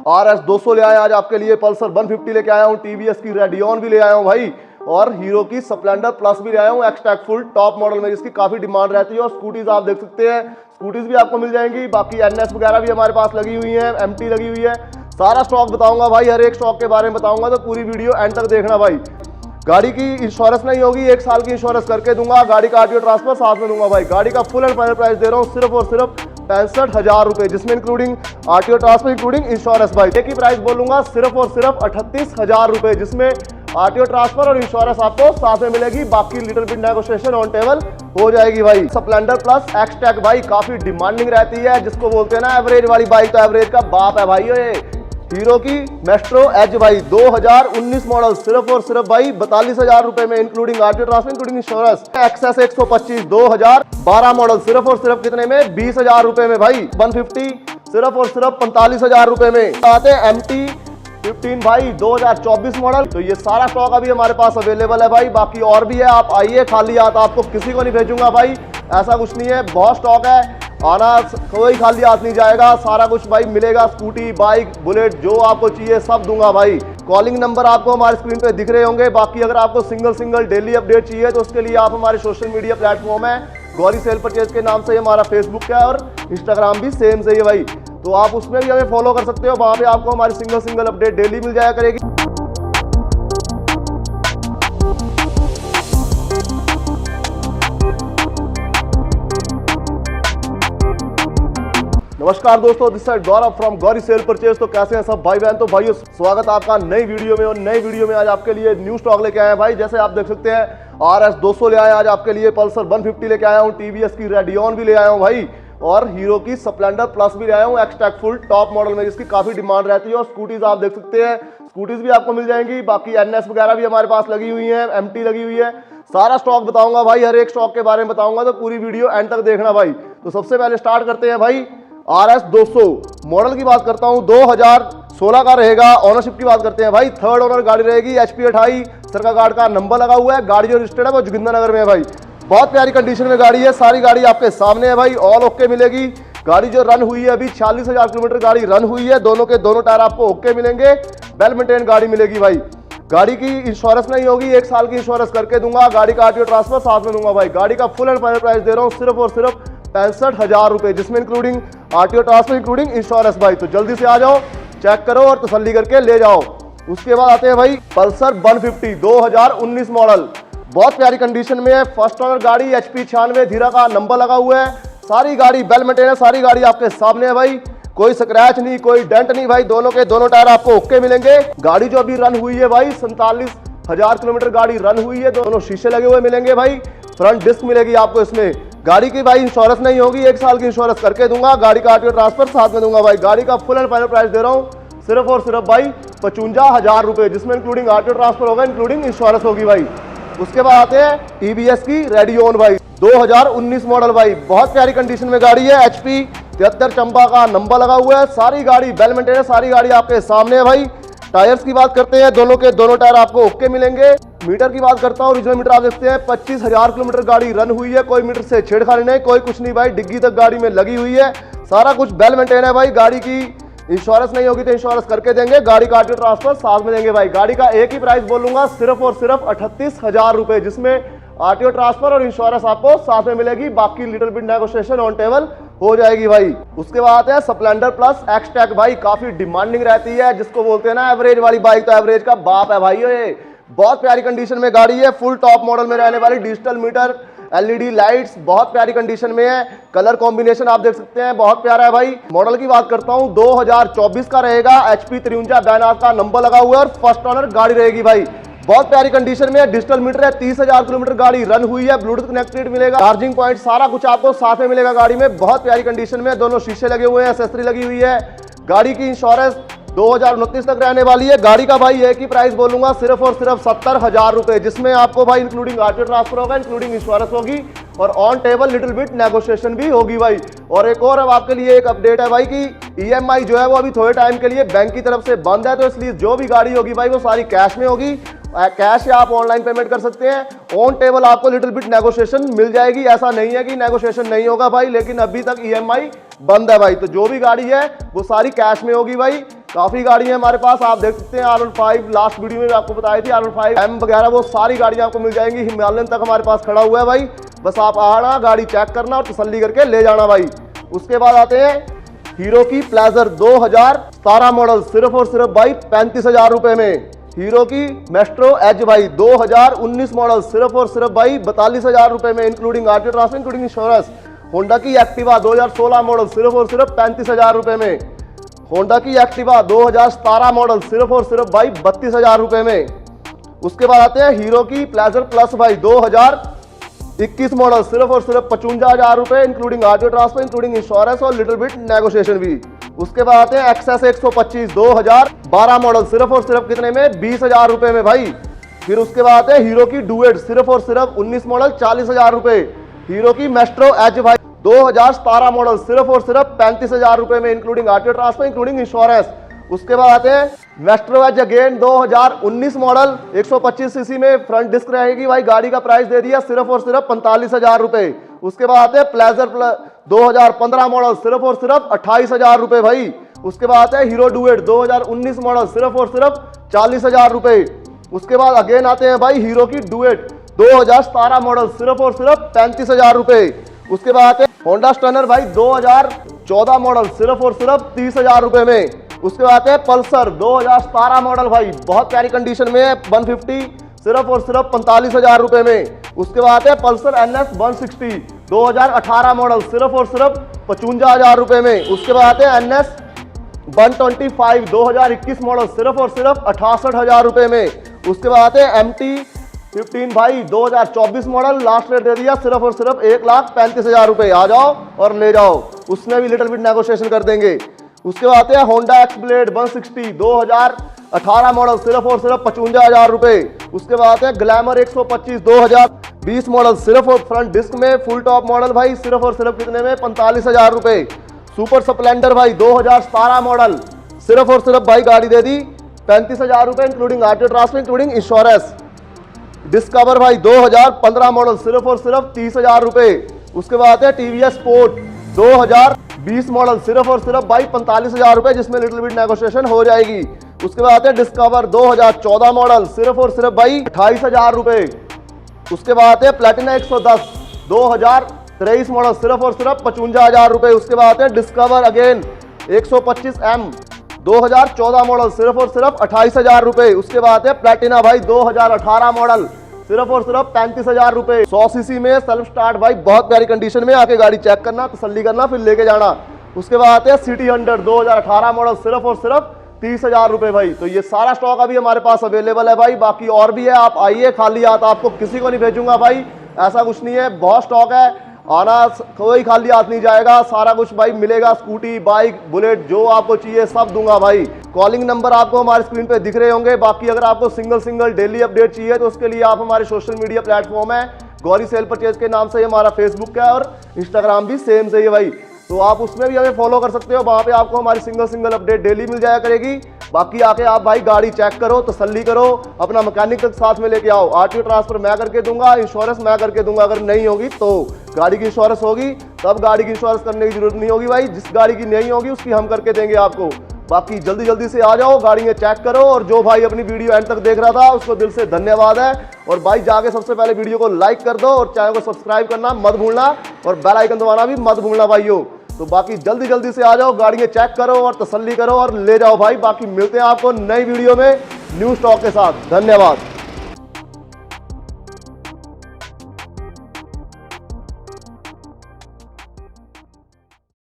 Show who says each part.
Speaker 1: RS 200 ले आए आज आपके लिए, पल्सर 150 लेके आया हूँ, TVS की रेडियन भी ले आया हूँ भाई, और हीरो की स्प्लेंडर प्लस भी ले आया हूँ एक्सटैक फुल टॉप मॉडल में, जिसकी काफी डिमांड रहती है। और स्कूटीज आप देख सकते हैं, स्कूटीज भी आपको मिल जाएंगी। बाकी NS वगैरह भी हमारे पास लगी हुई है, MT लगी हुई है। सारा स्टॉक बताऊंगा भाई, हर एक स्टॉक के बारे में बताऊंगा, तो पूरी वीडियो एंड तक देखना भाई। गाड़ी की इंश्योरेंस नहीं होगी, 1 साल की इंश्योरेंस करके दूंगा। गाड़ी का RTO ट्रांसफर साथ में दूंगा भाई। गाड़ी का फुल एंड फाइनल प्राइस दे रहा हूँ सिर्फ और सिर्फ 65,000 रुपए, जिसमें including RTO transfer including insurance भाई। एक ही प्राइस बोलूंगा सिर्फ और सिर्फ 38,000 रुपए, जिसमें RTO ट्रांसफर और इंश्योरेंस आपको साथ में मिलेगी। बाकी little bit negotiation on table हो जाएगी भाई। स्प्लेंडर प्लस एक्सटैक भाई काफी डिमांडिंग रहती है, जिसको बोलते हैं ना एवरेज वाली बाइक, तो एवरेज का बाप है भाई ये। हीरो की मेस्ट्रो एज भाई 2019 मॉडल, सिर्फ और सिर्फ भाई 42,000 रुपए में, including RTO transfer including insurance. XS 125 2012 model, सिर्फ और सिर्फ कितने में, 20,000 रुपए में भाई। 150 सिर्फ और सिर्फ 45,000 रुपए में। आते हैं MT 15 भाई 2024 मॉडल। तो ये सारा स्टॉक अभी हमारे पास अवेलेबल है भाई। बाकी और भी है, आप आइए, खाली हाथ आपको किसी को नहीं भेजूंगा भाई, ऐसा कुछ नहीं है, बहुत स्टॉक है। आना कोई खाली हाथ नहीं जाएगा, सारा कुछ भाई मिलेगा। स्कूटी, बाइक, बुलेट, जो आपको चाहिए सब दूंगा भाई। कॉलिंग नंबर आपको हमारे स्क्रीन पे दिख रहे होंगे। बाकी अगर आपको सिंगल डेली अपडेट चाहिए तो उसके लिए आप हमारे सोशल मीडिया प्लेटफॉर्म है गौरी सेल परचेज के नाम से हमारा फेसबुक है, और इंस्टाग्राम भी सेम से ही है भाई, तो आप उसमें भी हमें फॉलो कर सकते हो। वहां पे आपको हमारी सिंगल अपडेट डेली मिल जाया करेगी। नमस्कार दोस्तों, this side Gaurav from Gauri cell purchase. तो कैसे हैं सब भाई बहन? तो भाइयों स्वागत है आपका नई वीडियो में। और नई वीडियो में आज आपके लिए न्यू स्टॉक लेके आए हैं भाई। जैसे आप देख सकते हैं, RS 200 ले आए आज आपके लिए, पल्सर 150 लेके आया हूँ, TVS की रेडियन भी ले आया हूँ भाई, और हीरो की स्प्लेंडर प्लस भी ले आया हूँ एक्सटैक फुल टॉप मॉडल में, जिसकी काफी डिमांड रहती है। और स्कूटीज आप देख सकते हैं, स्कूटीज भी आपको मिल जाएंगी। बाकी NS वगैरह भी हमारे पास लगी हुई है, MT लगी हुई है। सारा स्टॉक बताऊंगा भाई, हर एक स्टॉक के बारे में बताऊंगा, तो पूरी वीडियो एंड तक देखना भाई। तो सबसे पहले स्टार्ट करते हैं भाई। RS 200 मॉडल की बात करता हूं, 2016 का रहेगा। ऑनरशिप की बात करते हैं भाई, थर्ड ओनर गाड़ी रहेगी। HP 28 सरका गार्ड का नंबर लगा हुआ है। गाड़ी जो रजिस्टर्ड है वो जोगिंदरनगर में है भाई। बहुत प्यारी कंडीशन में गाड़ी है, सारी गाड़ी आपके सामने है भाई, ऑल ओके मिलेगी। गाड़ी जो रन हुई है अभी 46,000 किलोमीटर गाड़ी रन हुई है। दोनों के दोनों टायर आपको ओके मिलेंगे, वेल मेंटेन गाड़ी मिलेगी भाई। गाड़ी की इंश्योरेंस नहीं होगी, 1 साल की इंश्योरेंस करके दूंगा। गाड़ी का RTO ट्रांसफर साथ में दूंगा भाई। गाड़ी का फुल एंड फाइनल प्राइस दे रहा हूँ सिर्फ और सिर्फ 65,000 रुपए, जिसमें including RTO transfer including insurance भाई। तो जल्दी से आ जाओ, चेक करो और तसल्ली करके ले जाओ। उसके बाद आते हैं भाई पल्सर 150 2019 मॉडल, बहुत प्यारी कंडीशन में है। फर्स्ट ओनर गाड़ी, HP 96 धीरा का नंबर लगा हुआ है। सारी गाड़ी वेल मेंटेन है, सारी गाड़ी आपके सामने है भाई, कोई स्क्रैच नहीं, कोई डेंट नहीं भाई। दोनों के दोनों टायर आपको ओके मिलेंगे। गाड़ी जो अभी रन हुई है भाई 47,000 किलोमीटर गाड़ी रन हुई है। दोनों शीशे लगे हुए मिलेंगे भाई, फ्रंट डिस्क मिलेगी आपको इसमें। गाड़ी की भाई इंश्योरेंस नहीं होगी, 1 साल की इंश्योरेंस करके दूंगा। गाड़ी का RTO ट्रांसफर साथ में दूंगा भाई। गाड़ी का फुल एंड फाइनल प्राइस दे रहा हूँ सिर्फ और सिर्फ भाई 55,000 रुपए, जिसमें इंक्लूडिंग RTO ट्रांसफर होगा, इंक्लूडिंग इंश्योरेंस होगी भाई। उसके बाद आते हैं TVS की रेडियन भाई 2019 मॉडल भाई, बहुत प्यारी कंडीशन में गाड़ी है। HP 73 चंपा का नंबर लगा हुआ है। सारी गाड़ी वेल मेंटेन है, सारी गाड़ी आपके सामने है भाई। टायर्स की बात करते हैं, दोनों के दोनों टायर आपको ओके मिलेंगे। मीटर की बात करता हूँ, ओरिजिनल मीटर आप देखते हैं 25,000 किलोमीटर गाड़ी रन हुई है। कोई मीटर से छेड़खानी नहीं, कोई कुछ नहीं भाई, डिग्गी तक गाड़ी में लगी हुई है। सारा कुछ वेल मेंटेन है भाई। गाड़ी की इंश्योरेंस नहीं होगी तो इंश्योरेंस करके देंगे। गाड़ी का RTO ट्रांसफर साथ में देंगे भाई। गाड़ी का एक ही प्राइस बोलूंगा सिर्फ और सिर्फ 38,000 रुपए, जिसमें RTO ट्रांसफर और इंश्योरेंस आपको साथ में मिलेगी। बाकी little bit negotiation on table हो जाएगी भाई। उसके बाद आते हैं स्प्लेंडर प्लस एक्सटैक भाई, काफी डिमांडिंग रहती है, जिसको बोलते हैं ना एवरेज वाली बाइक, तो एवरेज का बाप है भाई ये। बहुत प्यारी कंडीशन में गाड़ी है, फुल टॉप मॉडल में रहने वाली। डिजिटल मीटर, LED लाइट्स, बहुत प्यारी कंडीशन में है। कलर कॉम्बिनेशन आप देख सकते हैं, बहुत प्यारा है भाई। मॉडल की बात करता हूं, 2024 का रहेगा। HP 53 बैनार का नंबर लगा हुआ है और फर्स्ट ओनर गाड़ी रहेगी भाई। बहुत प्यारी कंडीशन में है, डिजिटल मीटर है, 30,000 किलोमीटर गाड़ी रन हुई है। ब्लूटूथ कनेक्टेड मिलेगा, चार्जिंग पॉइंट, सारा कुछ आपको साथ में मिलेगा गाड़ी में। बहुत प्यारी कंडीशन में, दोनों शीशे लगे हुए हैं, एक्सेसरी लगी हुई है। गाड़ी की इंश्योरेंस 2029 तक रहने वाली है। गाड़ी का भाई एक ही प्राइस बोलूंगा सिर्फ और सिर्फ 70,000 रुपए, जिसमें आपको भाई इंक्लूडिंग RTO ट्रांसफर होगा, इंक्लूडिंग इंश्योरेंस होगी, और on table little bit negotiation भी होगी भाई। और एक और अब आपके लिए एक अपडेट है भाई कि EMI जो है वो अभी थोड़े टाइम के लिए बैंक की तरफ से बंद है, तो इसलिए जो भी गाड़ी होगी भाई वो सारी कैश में होगी। कैश या आप ऑनलाइन पेमेंट कर सकते हैं। ऑन टेबल आपको लिटिल बिट नेगोशिएशन मिल जाएगी, ऐसा नहीं है कि नेगोशिएशन नहीं होगा भाई, लेकिन अभी तक EMI बंद है भाई। तो जो भी गाड़ी है वो सारी कैश में होगी भाई। काफी गाड़ी है हमारे पास, आप देख सकते हैं R15, लास्ट वीडियो में आपको बताई थी R15 M वगैरह, वो सारी गाड़ियां आपको मिल जाएंगी। हिमालयन तक हमारे पास खड़ा हुआ है भाई, बस आप आना, गाड़ी चेक करना और तसल्ली करके ले जाना भाई। उसके बाद आते हैं हीरो की प्लेजर 2017 मॉडल, सिर्फ और सिर्फ भाई 35,000 रुपए में। हीरो की मेस्ट्रो एज भाई 2019 मॉडल, सिर्फ और सिर्फ भाई 42,000 रुपए में, including RTO transfer, including insurance. Honda की एक्टिवा 2016 मॉडल, सिर्फ और सिर्फ 35,000 रुपए में। होंडा की एक्टिवा 2017 मॉडल, सिर्फ और सिर्फ भाई 32,000 रुपए में। उसके बाद आते हैं हीरो की प्लेजर प्लस भाई 2021 मॉडल, सिर्फ और सिर्फ 55,000 रुपए, including RTO transfer, including insurance और लिटिल बिट नेगोशिएशन भी। उसके बाद आते हैं एक्सेस 125 2012 मॉडल, सिर्फ और सिर्फ कितने में, 20,000 रुपए में भाई। फिर उसके बाद आते हैं हीरो की डुएट, सिर्फ और सिर्फ 19 मॉडल, 40,000 रुपए। हीरो की मेस्ट्रो एज भाई 2017 मॉडल, सिर्फ और सिर्फ 35,000 रुपए में, including RTO transfer, including insurance. उसके बाद आते हैं Maestro Edge again 2019 model, 125 CC में, फ्रंट डिस्क रहेगी भाई। गाड़ी का प्राइस दे दिया सिर्फ और सिर्फ 45,000 रुपए। उसके बाद आते हैं प्लेजर 2015 मॉडल, सिर्फ और सिर्फ 28,000 रुपए भाई। उसके बाद आते हैं हीरो डुएट 2019 मॉडल, सिर्फ और सिर्फ 40,000 रुपए। उसके बाद अगेन आते हैं भाई हीरो की डुएट 2017 मॉडल, सिर्फ और सिर्फ 35,000 रुपए। उसके बाद आते हैं होंडा स्टनर भाई 2014 मॉडल, सिर्फ और सिर्फ 30,000 रुपए में। उसके बाद आते हैं पल्सर 2017 मॉडल भाई, बहुत प्यारी कंडीशन में है, 150, सिर्फ और सिर्फ 45,000 रुपए में। उसके बाद आते हैं पल्सर NS 160 2018 मॉडल, सिर्फ और सिर्फ 55,000 रुपए में। उसके बाद आते हैं NS 125 2021 मॉडल, सिर्फ और सिर्फ 68,000 रुपए में। उसके बाद आते हैं MT-15 भाई 2024 मॉडल, लास्ट रेट दे दिया सिर्फ और सिर्फ 1,35,000 रुपए। आ जाओ और ले जाओ, उसमें भी लिटिल बिट नेगोशिएशन कर देंगे। उसके बाद आते हैं होंडा एक्स ब्लेड 160 2018 मॉडल, सिर्फ और सिर्फ 55,000 रुपए। उसके बाद आते हैं ग्लैमर 125 2020 मॉडल, सिर्फ और फ्रंट डिस्क में, फुल टॉप मॉडल भाई, सिर्फ और सिर्फ कितने में, 45,000 रुपए। सुपर स्प्लेंडर भाई 2017 मॉडल, सिर्फ और सिर्फ भाई गाड़ी दे दी 35,000 रुपए, including RTO transfer, including insurance. Discover भाई 2015 मॉडल, सिर्फ और सिर्फ 30,000 रुपए। उसके बाद आते हैं टीवीएस स्पोर्ट 2020 मॉडल, सिर्फ और सिर्फ भाई 45,000 रुपए, जिसमें लिटिल बिट नेगोशिएशन हो जाएगी। उसके बाद आते हैं डिस्कवर 2014 मॉडल, सिर्फ और सिर्फ भाई 28,000 रुपए। उसके बाद आते हैं प्लेटिना 110 2023 मॉडल, सिर्फ और सिर्फ 55,000 रुपए। उसके बाद आते हैं डिस्कवर अगेन 125M 2014 मॉडल, सिर्फ और सिर्फ 28,000 रुपए। उसके बाद आते हैं प्लेटिना भाई 2018 मॉडल, सिर्फ और सिर्फ 35,000 रुपए। 100 सीसी में सेल्फ स्टार्ट भाई, बहुत प्यारी कंडीशन में, आके गाड़ी चेक करना, तसल्ली करना, फिर लेके जाना। उसके बाद आते हैं सिटी 100 2018 मॉडल, सिर्फ और सिर्फ 30,000 रुपए भाई। तो ये सारा स्टॉक अभी हमारे पास अवेलेबल है भाई, बाकी और भी है, आप आइए, खाली हाथ आपको किसी को नहीं भेजूंगा भाई, ऐसा कुछ नहीं है, बहुत स्टॉक है, आना कोई खाली हाथ नहीं जाएगा, सारा कुछ भाई मिलेगा, स्कूटी, बाइक, बुलेट, जो आपको चाहिए सब दूंगा भाई। कॉलिंग नंबर आपको हमारे स्क्रीन पे दिख रहे होंगे। बाकी अगर आपको सिंगल डेली अपडेट चाहिए तो उसके लिए आप हमारे सोशल मीडिया प्लेटफॉर्म है गौरी सेल परचेज के नाम से ही हमारा फेसबुक है और इंस्टाग्राम भी सेम से ही है भाई, तो आप उसमें भी हमें फॉलो कर सकते हो, वहाँ पे आपको हमारी सिंगल अपडेट डेली मिल जाया करेगी। बाकी आके आप भाई गाड़ी चेक करो, तसल्ली करो, अपना मैकेनिक तक साथ में लेके आओ। आरटीओ ट्रांसफर मैं करके दूंगा, इंश्योरेंस मैं करके दूंगा, अगर नहीं होगी तो गाड़ी की इंश्योरेंस होगी तब गाड़ी की इंश्योरेंस करने की जरूरत नहीं होगी भाई, जिस गाड़ी की नहीं होगी उसकी हम करके देंगे आपको। बाकी जल्दी से आ जाओ, गाड़ी में चेक करो, और जो भाई अपनी वीडियो एंड तक देख रहा था उसको दिल से धन्यवाद है। और भाई जाके सबसे पहले वीडियो को लाइक कर दो और चैनल को सब्सक्राइब करना मत भूलना और बेल आइकन दबाना भी मत भूलना भाइयों। तो बाकी जल्दी से आ जाओ, गाड़ी में चेक करो और तसल्ली करो और ले जाओ भाई। बाकी मिलते हैं आपको नई वीडियो में न्यू स्टॉक के साथ। धन्यवाद।